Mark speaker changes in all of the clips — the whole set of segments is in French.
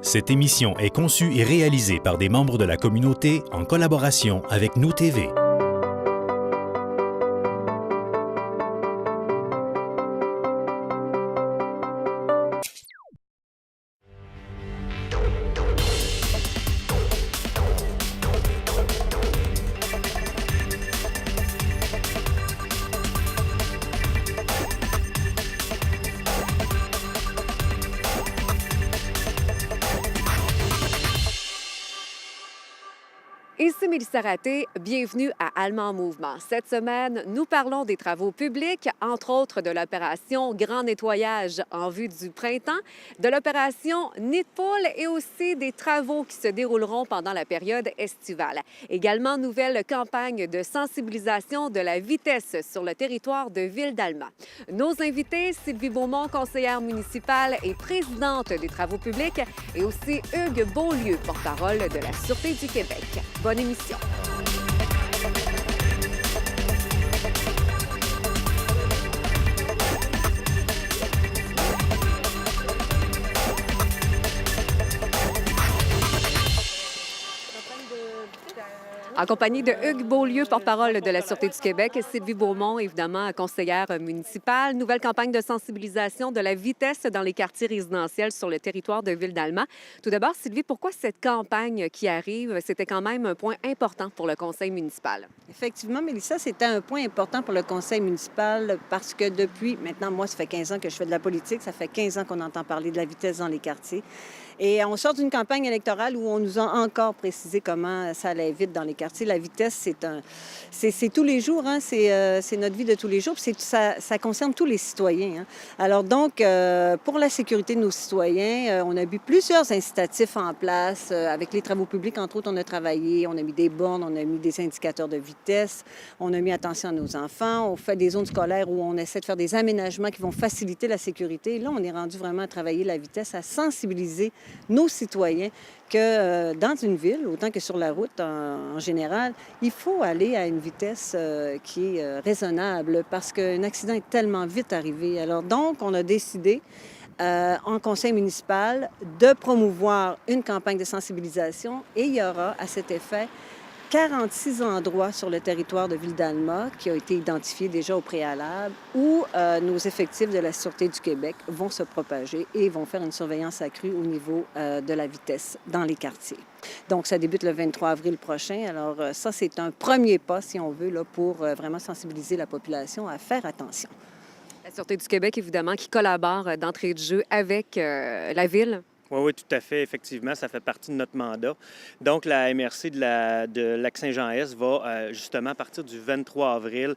Speaker 1: Cette émission est conçue et réalisée par des membres de la communauté en collaboration avec Nous TV.
Speaker 2: Ici Mélissa Raté, bienvenue à Allemand en Mouvement. Cette semaine, nous parlons des travaux publics, entre autres de l'opération Grand Nettoyage en vue du printemps, de l'opération Nid de poule et aussi des travaux qui se dérouleront pendant la période estivale. Également, nouvelle campagne de sensibilisation de la vitesse sur le territoire de Ville-d'Alma. Nos invités, Sylvie Beaumont, conseillère municipale et présidente des travaux publics, et aussi Hugues Beaulieu, porte-parole de la Sûreté du Québec. Bonne émission. En compagnie de Hugues Beaulieu, porte-parole de la Sûreté du Québec, et Sylvie Beaumont, évidemment, conseillère municipale. Nouvelle campagne de sensibilisation de la vitesse dans les quartiers résidentiels sur le territoire de Ville-d'Alma. Tout d'abord, Sylvie, pourquoi cette campagne qui arrive, c'était quand même un point important pour le conseil municipal?
Speaker 3: Effectivement, Mélissa, c'était un point important pour le conseil municipal parce que depuis, maintenant, moi, ça fait 15 ans que je fais de la politique, ça fait 15 ans qu'on entend parler de la vitesse dans les quartiers. Et on sort d'une campagne électorale où on nous a encore précisé comment ça allait vite dans les quartiers. La vitesse, c'est tous les jours, hein? C'est notre vie de tous les jours. Puis ça concerne tous les citoyens. Hein? Alors donc, pour la sécurité de nos citoyens, on a mis plusieurs incitatifs en place. Avec les travaux publics, entre autres, on a travaillé, on a mis des bornes, on a mis des indicateurs de vitesse, on a mis attention à nos enfants, on fait des zones scolaires où on essaie de faire des aménagements qui vont faciliter la sécurité. Et là, on est rendu vraiment à travailler la vitesse, à sensibiliser nos citoyens que dans une ville, autant que sur la route en général, il faut aller à une vitesse qui est raisonnable parce qu'un accident est tellement vite arrivé. Alors donc, on a décidé en conseil municipal de promouvoir une campagne de sensibilisation et il y aura à cet effet 46 endroits sur le territoire de Ville-d'Alma qui ont été identifiés déjà au préalable où nos effectifs de la Sûreté du Québec vont se propager et vont faire une surveillance accrue au niveau de la vitesse dans les quartiers. Donc, ça débute le 23 avril prochain. Alors, ça, c'est un premier pas, si on veut, là, pour vraiment sensibiliser la population à faire attention.
Speaker 2: La Sûreté du Québec, évidemment, qui collabore d'entrée de jeu avec la Ville.
Speaker 4: Oui, tout à fait. Effectivement, ça fait partie de notre mandat. Donc, la MRC de Lac-Saint-Jean-Est va justement, à partir du 23 avril,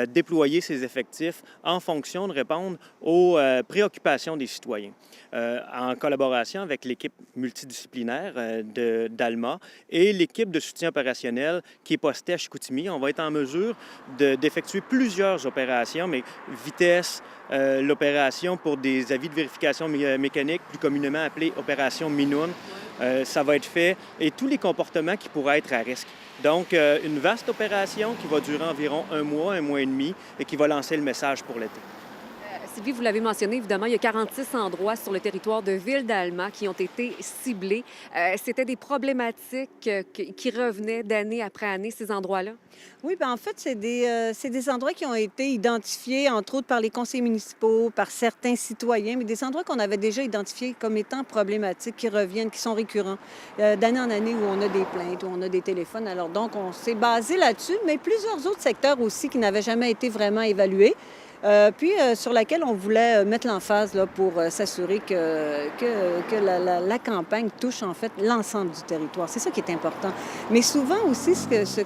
Speaker 4: déployer ses effectifs en fonction de répondre aux préoccupations des citoyens. En collaboration avec l'équipe multidisciplinaire d'Alma et l'équipe de soutien opérationnel qui est postée à Chicoutimi, on va être en mesure d'effectuer plusieurs opérations, mais vitesse, l'opération pour des avis de vérification mécanique, plus communément appelée opération Minoune, ça va être fait, et tous les comportements qui pourraient être à risque. Donc, une vaste opération qui va durer environ un mois et demi, et qui va lancer le message pour l'été.
Speaker 2: Sylvie, vous l'avez mentionné, évidemment, il y a 46 endroits sur le territoire de Ville-d'Alma qui ont été ciblés. C'était des problématiques qui revenaient d'année après année, ces endroits-là?
Speaker 3: Oui, bien en fait, c'est des endroits qui ont été identifiés, entre autres, par les conseillers municipaux, par certains citoyens, mais des endroits qu'on avait déjà identifiés comme étant problématiques, qui reviennent, qui sont récurrents, d'année en année, où on a des plaintes, où on a des téléphones. Alors donc, on s'est basé là-dessus, mais plusieurs autres secteurs aussi qui n'avaient jamais été vraiment évalués. Sur laquelle on voulait mettre l'emphase là, pour s'assurer que la campagne touche en fait l'ensemble du territoire. C'est ça qui est important. Mais souvent aussi, ce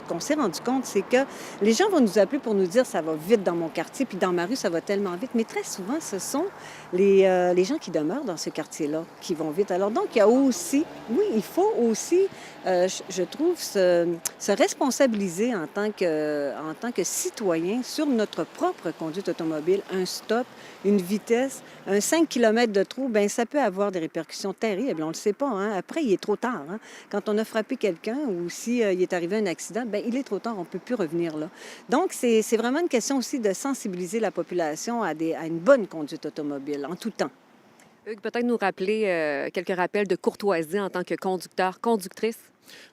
Speaker 3: qu'on s'est rendu compte, c'est que les gens vont nous appeler pour nous dire « ça va vite dans mon quartier, puis dans ma rue, ça va tellement vite ». Mais très souvent, ce sont les gens qui demeurent dans ce quartier-là qui vont vite. Alors donc, il y a aussi, oui, il faut aussi, je trouve, se responsabiliser en tant que citoyen sur notre propre conduite automobile. Un stop, une vitesse, un 5 km de trop, bien, ça peut avoir des répercussions terribles. On ne le sait pas. Hein? Après, il est trop tard. Hein? Quand on a frappé quelqu'un ou s'il est arrivé un accident, bien, il est trop tard. On ne peut plus revenir là. Donc, c'est vraiment une question aussi de sensibiliser la population à une bonne conduite automobile en tout temps.
Speaker 2: Hugues, peut-être nous rappeler quelques rappels de courtoisie en tant que conducteur, conductrice?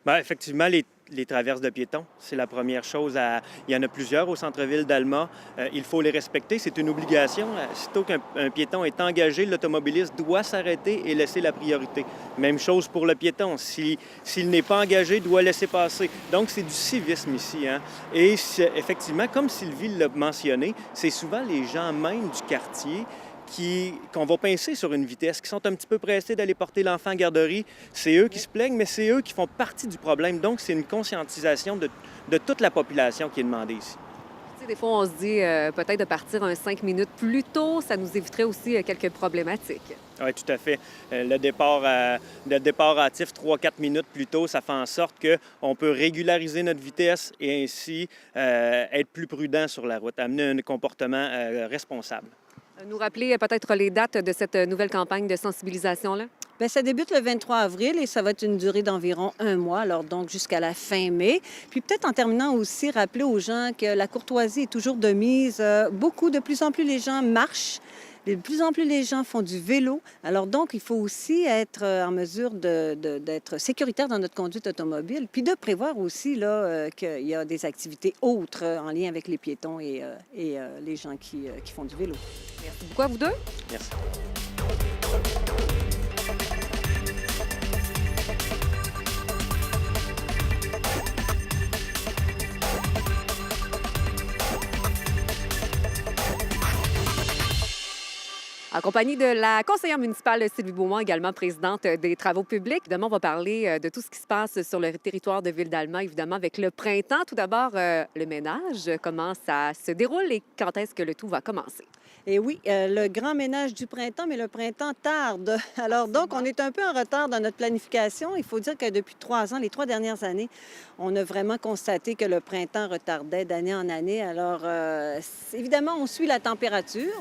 Speaker 4: Bien, effectivement, les traverses de piétons, c'est la première chose. Il y en a plusieurs au centre-ville d'Alma. Il faut les respecter. C'est une obligation. Sitôt qu'un piéton est engagé, l'automobiliste doit s'arrêter et laisser la priorité. Même chose pour le piéton. S'il n'est pas engagé, doit laisser passer. Donc, c'est du civisme ici. Hein? Et effectivement, comme Sylvie l'a mentionné, c'est souvent les gens même du quartier qu'on va pincer sur une vitesse, qui sont un petit peu pressés d'aller porter l'enfant en garderie. C'est eux qui se plaignent, mais c'est eux qui font partie du problème. Donc, c'est une conscientisation de toute la population qui est demandée ici.
Speaker 2: Tu sais, des fois, on se dit peut-être de partir 5 minutes plus tôt, ça nous éviterait aussi quelques problématiques.
Speaker 4: Oui, tout à fait. Le départ hâtif 3-4 minutes plus tôt, ça fait en sorte qu'on peut régulariser notre vitesse et ainsi être plus prudent sur la route, amener un comportement responsable.
Speaker 2: Nous rappeler peut-être les dates de cette nouvelle campagne de sensibilisation-là?
Speaker 3: Bien, ça débute le 23 avril et ça va être une durée d'environ 1 mois, alors donc jusqu'à la fin mai. Puis peut-être en terminant aussi, rappeler aux gens que la courtoisie est toujours de mise. De plus en plus les gens marchent. De plus en plus, les gens font du vélo. Alors donc, il faut aussi être en mesure d'être sécuritaire dans notre conduite automobile, puis de prévoir aussi là, qu'il y a des activités autres en lien avec les piétons et les gens qui font du vélo.
Speaker 2: Merci beaucoup à vous deux.
Speaker 4: Merci.
Speaker 2: En compagnie de la conseillère municipale Sylvie Beaumont, également présidente des Travaux publics. Demain, on va parler de tout ce qui se passe sur le territoire de Ville-d'Alma, évidemment, avec le printemps. Tout d'abord, le ménage, comment ça se déroule et quand est-ce que le tout va commencer?
Speaker 3: Et oui, le grand ménage du printemps, mais le printemps tarde. Alors donc, on est un peu en retard dans notre planification. Il faut dire que depuis 3 ans, les 3 dernières années, on a vraiment constaté que le printemps retardait d'année en année. Alors, évidemment, on suit la température,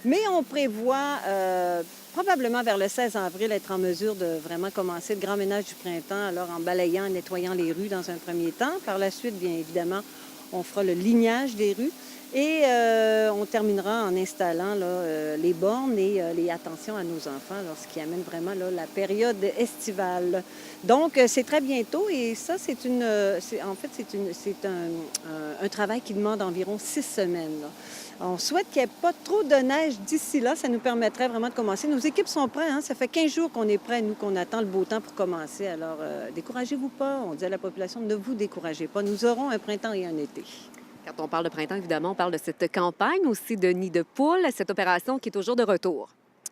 Speaker 3: mais on prévoit probablement vers le 16 avril être en mesure de vraiment commencer le grand ménage du printemps, alors en balayant, en nettoyant les rues dans un premier temps. Par la suite, bien évidemment, on fera le lignage des rues. Et on terminera en installant là, les bornes et les attentions à nos enfants, alors, ce qui amène vraiment là, la période estivale. Donc, c'est très bientôt et ça, c'est un travail qui demande environ 6 semaines. Là. On souhaite qu'il n'y ait pas trop de neige d'ici là. Ça nous permettrait vraiment de commencer. Nos équipes sont prêtes. Hein? Ça fait 15 jours qu'on est prêts, nous, qu'on attend le beau temps pour commencer. Alors, découragez-vous pas. On dit à la population, ne vous découragez pas. Nous aurons un printemps et un été.
Speaker 2: Quand on parle de printemps, évidemment, on parle de cette campagne aussi de nid de poule, cette opération qui est toujours de retour.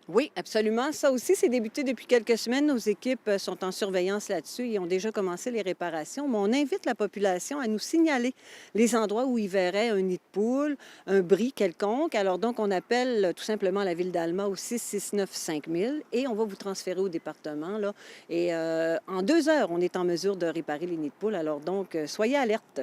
Speaker 3: Oui, absolument. Ça aussi, c'est débuté depuis quelques semaines. Nos équipes sont en surveillance là-dessus et ont déjà commencé les réparations. Mais on invite la population à nous signaler les endroits où ils verraient un nid de poule, un bris quelconque. Alors donc, on appelle tout simplement la ville d'Alma au 669-5000 et on va vous transférer au département. Là. Et en 2 heures, on est en mesure de réparer les nids de poule. Alors donc, soyez alertes.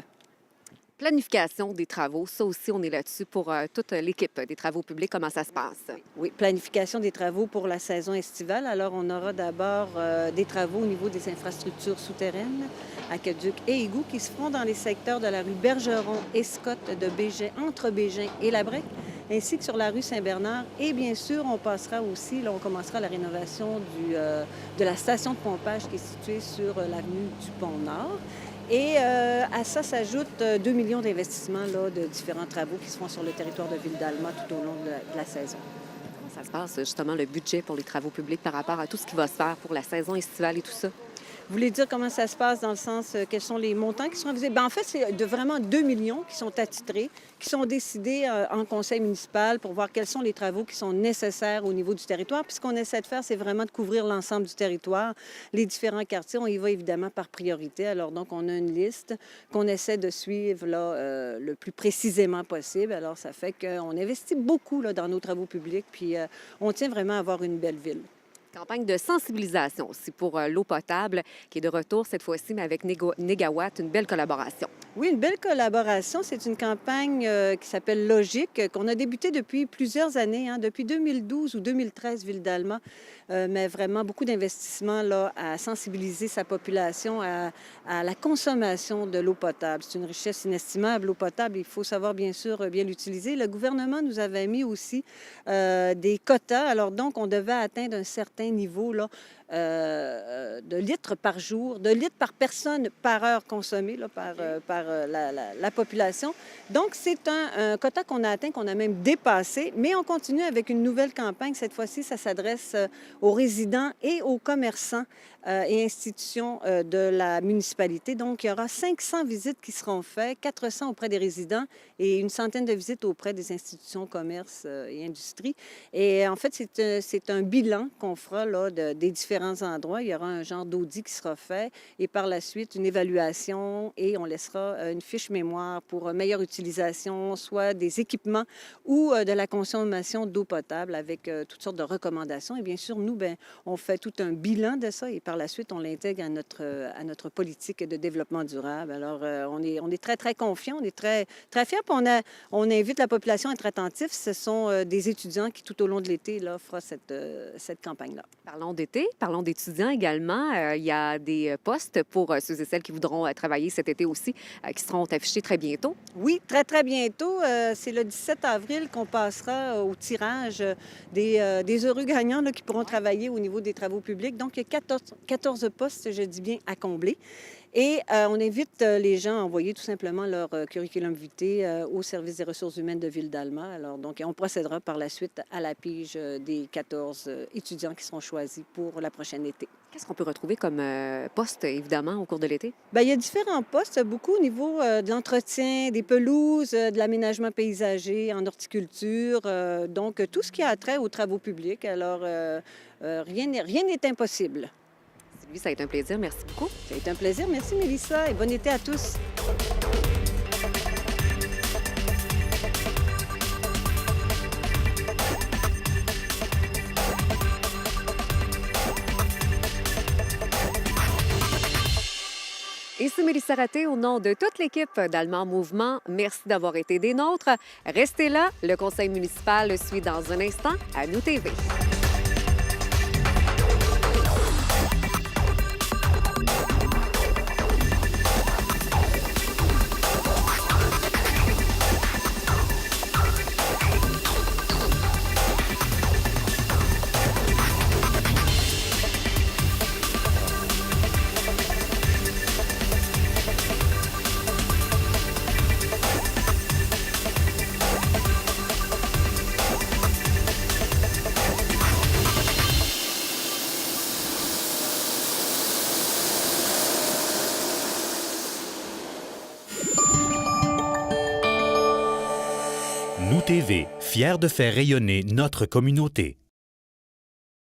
Speaker 2: Planification des travaux, ça aussi, on est là-dessus pour toute l'équipe des travaux publics. Comment ça se passe?
Speaker 3: Oui, planification des travaux pour la saison estivale. Alors, on aura d'abord des travaux au niveau des infrastructures souterraines, aqueducs et égouts qui se feront dans les secteurs de la rue Bergeron et Scott de Bégin, entre Bégin et Labrec, ainsi que sur la rue Saint-Bernard. Et bien sûr, on passera aussi, là, on commencera la rénovation de la station de pompage qui est située sur l'avenue du Pont-Nord. Et à ça s'ajoutent 2 millions d'investissements là, de différents travaux qui se font sur le territoire de Ville-d'Alma tout au long de la saison.
Speaker 2: Comment ça se passe, justement, le budget pour les travaux publics par rapport à tout ce qui va se faire pour la saison estivale et tout ça?
Speaker 3: Vous voulez dire comment ça se passe dans le sens, quels sont les montants qui sont visés? Bien, en fait, c'est vraiment 2 millions qui sont attitrés, qui sont décidés en conseil municipal pour voir quels sont les travaux qui sont nécessaires au niveau du territoire. Puis ce qu'on essaie de faire, c'est vraiment de couvrir l'ensemble du territoire, les différents quartiers. On y va évidemment par priorité. Alors donc, on a une liste qu'on essaie de suivre là, le plus précisément possible. Alors, ça fait qu'on investit beaucoup là, dans nos travaux publics, puis on tient vraiment à avoir une belle ville.
Speaker 2: Campagne de sensibilisation aussi pour l'eau potable qui est de retour cette fois-ci, mais avec Négawatt, une belle collaboration.
Speaker 3: Oui, une belle collaboration. C'est une campagne qui s'appelle Logique, qu'on a débuté depuis plusieurs années, hein, depuis 2012 ou 2013, Ville d'Alma, mais vraiment beaucoup d'investissements là, à sensibiliser sa population à la consommation de l'eau potable. C'est une richesse inestimable, l'eau potable. Il faut savoir, bien sûr, bien l'utiliser. Le gouvernement nous avait mis aussi des quotas. Alors donc, on devait atteindre un certain niveau là, de litres par jour, de litres par personne par heure consommée là, par la population. Donc, c'est un quota qu'on a atteint, qu'on a même dépassé, mais on continue avec une nouvelle campagne. Cette fois-ci, ça s'adresse aux résidents et aux commerçants et institutions de la municipalité. Donc, il y aura 500 visites qui seront faites, 400 auprès des résidents et une centaine de visites auprès des institutions commerce et industrie. Et en fait, c'est un bilan qu'on fera là, des différents endroits. Il y aura un genre d'audit qui sera fait et par la suite, une évaluation et on laissera une fiche mémoire pour meilleure utilisation, soit des équipements ou de la consommation d'eau potable avec toutes sortes de recommandations. Et bien sûr, nous, bien, on fait tout un bilan de ça et par la suite, on l'intègre à notre politique de développement durable. Alors, on est très, très confiants, on est très, très fiers. Puis on invite la population à être attentif. Ce sont des étudiants qui, tout au long de l'été, là, feront cette campagne-là.
Speaker 2: Parlons d'été, parlons d'étudiants également. Il y a des postes pour ceux et celles qui voudront travailler cet été aussi, qui seront affichés très bientôt.
Speaker 3: Oui, très, très bientôt. C'est le 17 avril qu'on passera au tirage des heureux gagnants là, qui pourront travailler au niveau des travaux publics. Donc, il y a 14 postes, je dis bien, à combler. Et on invite les gens à envoyer tout simplement leur curriculum vitae au service des ressources humaines de Ville d'Alma. Alors, donc, on procédera par la suite à la pige des 14 étudiants qui seront choisis pour la prochaine été.
Speaker 2: Qu'est-ce qu'on peut retrouver comme poste, évidemment, au cours de l'été?
Speaker 3: Bien, il y a différents postes, beaucoup au niveau de l'entretien des pelouses, de l'aménagement paysager, en horticulture, donc tout ce qui a trait aux travaux publics. Alors, rien n'est impossible.
Speaker 2: Sylvie, ça a été un plaisir. Merci beaucoup.
Speaker 3: Ça a été un plaisir. Merci, Mélissa, et bon été à tous.
Speaker 2: Ici Mélissa Raté, au nom de toute l'équipe d'Allemand Mouvement, merci d'avoir été des nôtres. Restez là, le conseil municipal suit dans un instant à Nous TV.
Speaker 1: Nous TV, fiers de faire rayonner notre communauté.